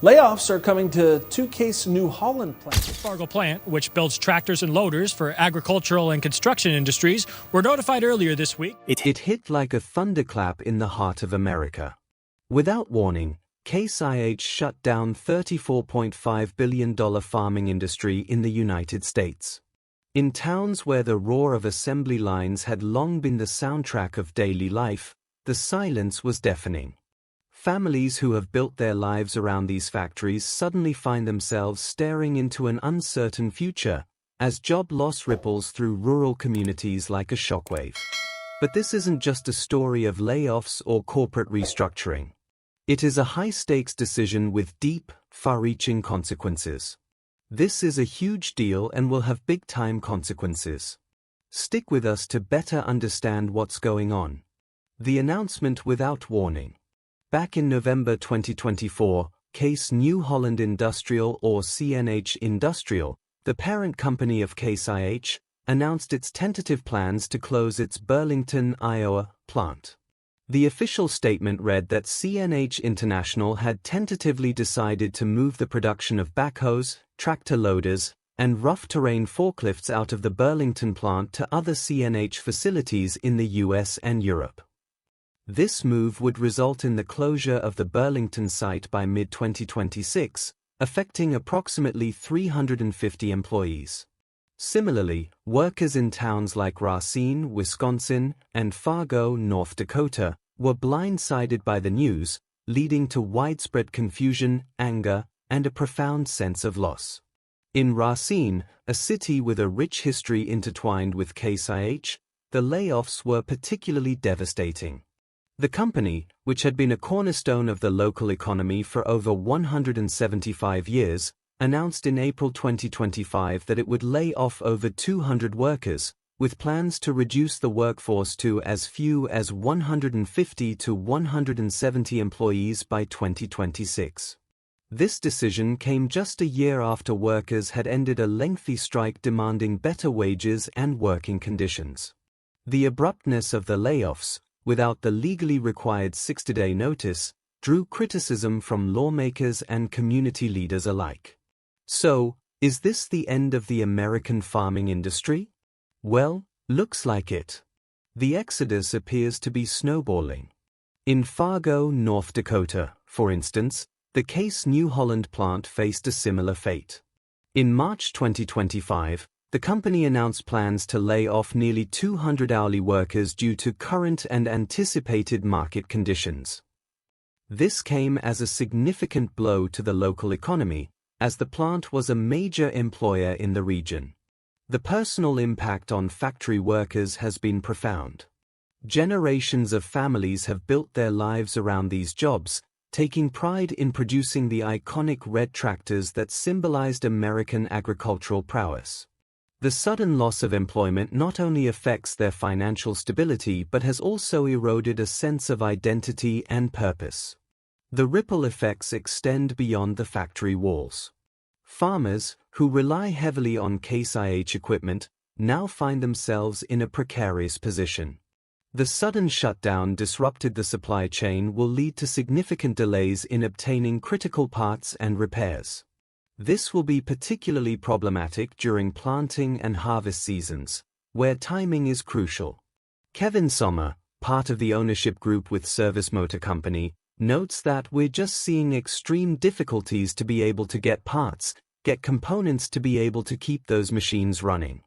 Layoffs are coming to two Case New Holland plant. Fargo plant, which builds tractors and loaders for agricultural and construction industries, were notified earlier this week. It hit like a thunderclap in the heart of America. Without warning, Case IH shut down $34.5 billion farming industry in the United States. In towns where the roar of assembly lines had long been the soundtrack of daily life, the silence was deafening. Families who have built their lives around these factories suddenly find themselves staring into an uncertain future, as job loss ripples through rural communities like a shockwave. But this isn't just a story of layoffs or corporate restructuring. It is a high-stakes decision with deep, far-reaching consequences. This is a huge deal and will have big-time consequences. Stick with us to better understand what's going on. The announcement without warning. Back in November 2024, Case New Holland Industrial or CNH Industrial, the parent company of Case IH, announced its tentative plans to close its Burlington, Iowa, plant. The official statement read that CNH International had tentatively decided to move the production of backhoes, tractor loaders, and rough-terrain forklifts out of the Burlington plant to other CNH facilities in the US and Europe. This move would result in the closure of the Burlington site by mid-2026, affecting approximately 350 employees. Similarly, workers in towns like Racine, Wisconsin, and Fargo, North Dakota, were blindsided by the news, leading to widespread confusion, anger, and a profound sense of loss. In Racine, a city with a rich history intertwined with Case IH, the layoffs were particularly devastating. The company, which had been a cornerstone of the local economy for over 175 years, announced in April 2025 that it would lay off over 200 workers, with plans to reduce the workforce to as few as 150 to 170 employees by 2026. This decision came just a year after workers had ended a lengthy strike demanding better wages and working conditions. The abruptness of the layoffs, without the legally required 60-day notice, drew criticism from lawmakers and community leaders alike. So, is this the end of the American farming industry? Well, looks like it. The exodus appears to be snowballing. In Fargo, North Dakota, for instance, the Case New Holland plant faced a similar fate. In March 2025, the company announced plans to lay off nearly 200 hourly workers due to current and anticipated market conditions. This came as a significant blow to the local economy, as the plant was a major employer in the region. The personal impact on factory workers has been profound. Generations of families have built their lives around these jobs, taking pride in producing the iconic red tractors that symbolized American agricultural prowess. The sudden loss of employment not only affects their financial stability but has also eroded a sense of identity and purpose. The ripple effects extend beyond the factory walls. Farmers, who rely heavily on Case IH equipment, now find themselves in a precarious position. The sudden shutdown disrupted the supply chain will lead to significant delays in obtaining critical parts and repairs. This will be particularly problematic during planting and harvest seasons, where timing is crucial. Kevin Sommer, part of the ownership group with Service Motor Company, notes that we're just seeing extreme difficulties to be able to get parts, get components to be able to keep those machines running.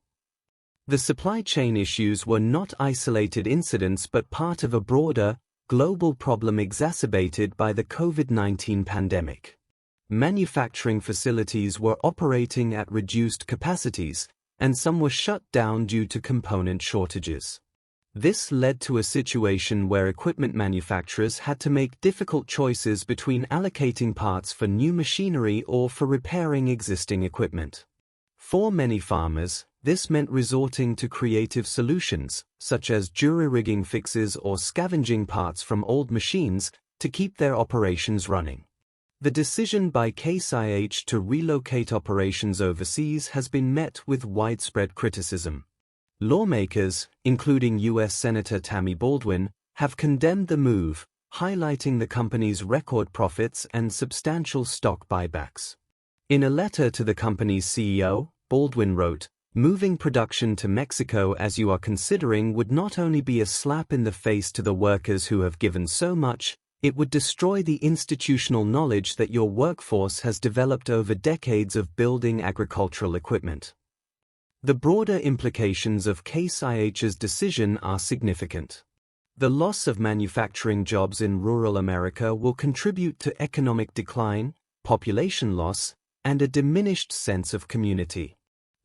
The supply chain issues were not isolated incidents but part of a broader, global problem exacerbated by the COVID-19 pandemic. Manufacturing facilities were operating at reduced capacities, and some were shut down due to component shortages. This led to a situation where equipment manufacturers had to make difficult choices between allocating parts for new machinery or for repairing existing equipment. For many farmers, this meant resorting to creative solutions, such as jury-rigging fixes or scavenging parts from old machines, to keep their operations running. The decision by Case IH to relocate operations overseas has been met with widespread criticism. Lawmakers, including U.S. Senator Tammy Baldwin, have condemned the move, highlighting the company's record profits and substantial stock buybacks. In a letter to the company's CEO, Baldwin wrote, "Moving production to Mexico as you are considering would not only be a slap in the face to the workers who have given so much, it would destroy the institutional knowledge that your workforce has developed over decades of building agricultural equipment." The broader implications of Case IH's decision are significant. The loss of manufacturing jobs in rural America will contribute to economic decline, population loss, and a diminished sense of community.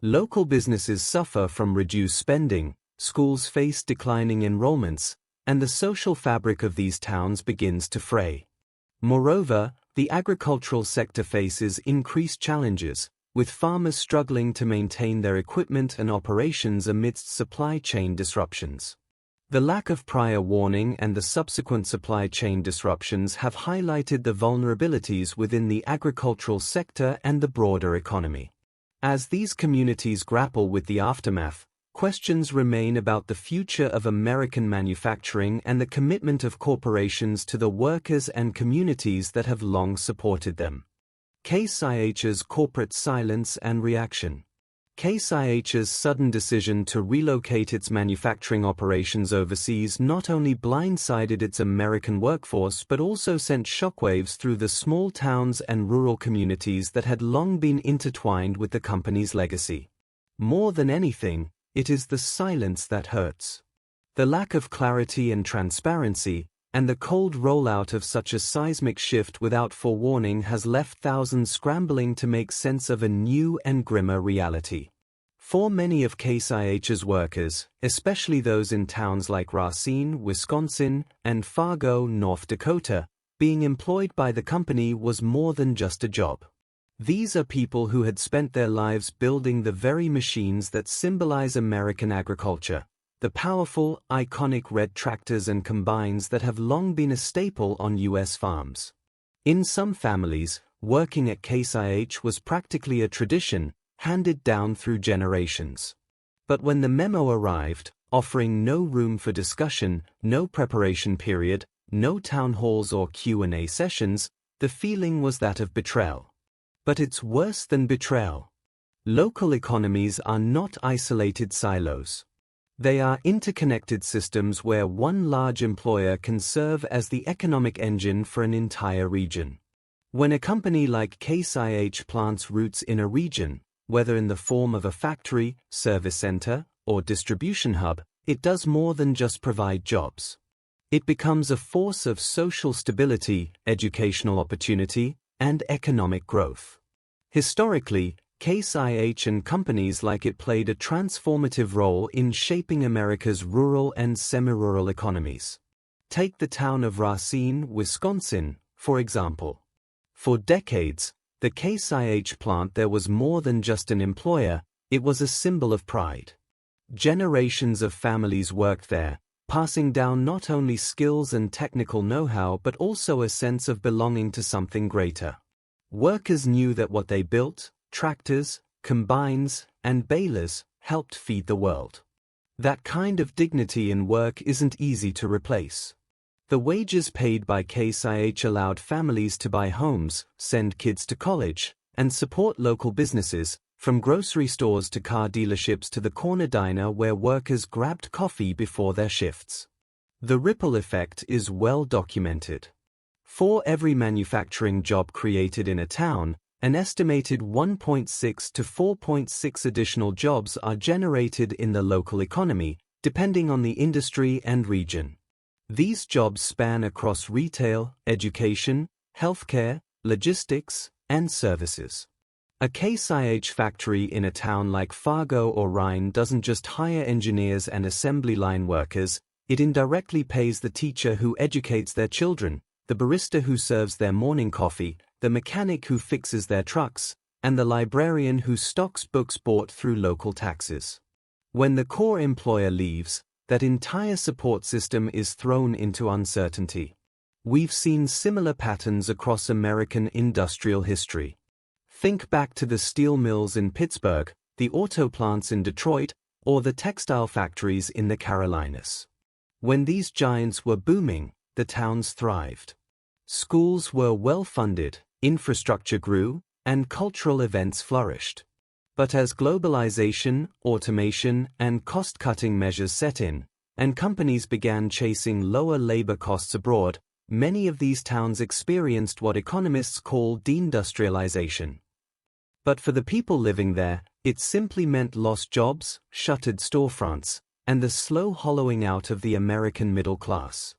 Local businesses suffer from reduced spending, schools face declining enrollments, and the social fabric of these towns begins to fray. Moreover, the agricultural sector faces increased challenges, with farmers struggling to maintain their equipment and operations amidst supply chain disruptions. The lack of prior warning and the subsequent supply chain disruptions have highlighted the vulnerabilities within the agricultural sector and the broader economy. As these communities grapple with the aftermath, questions remain about the future of American manufacturing and the commitment of corporations to the workers and communities that have long supported them. Case IH's corporate silence and reaction. Case IH's sudden decision to relocate its manufacturing operations overseas not only blindsided its American workforce but also sent shockwaves through the small towns and rural communities that had long been intertwined with the company's legacy. More than anything, it is the silence that hurts. The lack of clarity and transparency, and the cold rollout of such a seismic shift without forewarning has left thousands scrambling to make sense of a new and grimmer reality. For many of Case IH's workers, especially those in towns like Racine, Wisconsin, and Fargo, North Dakota, being employed by the company was more than just a job. These are people who had spent their lives building the very machines that symbolize American agriculture, the powerful, iconic red tractors and combines that have long been a staple on U.S. farms. In some families, working at Case IH was practically a tradition, handed down through generations. But when the memo arrived, offering no room for discussion, no preparation period, no town halls or Q&A sessions, the feeling was that of betrayal. But it's worse than betrayal. Local economies are not isolated silos. They are interconnected systems where one large employer can serve as the economic engine for an entire region. When a company like Case IH plants roots in a region, whether in the form of a factory, service center, or distribution hub, it does more than just provide jobs. It becomes a force of social stability, educational opportunity, and economic growth. Historically, Case IH and companies like it played a transformative role in shaping America's rural and semi-rural economies. Take the town of Racine, Wisconsin, for example. For decades, the Case IH plant there was more than just an employer, it was a symbol of pride. Generations of families worked there, passing down not only skills and technical know-how but also a sense of belonging to something greater. Workers knew that what they built, tractors, combines, and balers, helped feed the world. That kind of dignity in work isn't easy to replace. The wages paid by Case IH allowed families to buy homes, send kids to college, and support local businesses, from grocery stores to car dealerships to the corner diner where workers grabbed coffee before their shifts. The ripple effect is well documented. For every manufacturing job created in a town, an estimated 1.6 to 4.6 additional jobs are generated in the local economy, depending on the industry and region. These jobs span across retail, education, healthcare, logistics, and services. A Case IH factory in a town like Fargo or Rhine doesn't just hire engineers and assembly line workers, it indirectly pays the teacher who educates their children, the barista who serves their morning coffee, the mechanic who fixes their trucks, and the librarian who stocks books bought through local taxes. When the core employer leaves, that entire support system is thrown into uncertainty. We've seen similar patterns across American industrial history. Think back to the steel mills in Pittsburgh, the auto plants in Detroit, or the textile factories in the Carolinas. When these giants were booming, the towns thrived. Schools were well-funded, infrastructure grew, and cultural events flourished. But as globalization, automation, and cost-cutting measures set in, and companies began chasing lower labor costs abroad, many of these towns experienced what economists call deindustrialization. But for the people living there, it simply meant lost jobs, shuttered storefronts, and the slow hollowing out of the American middle class.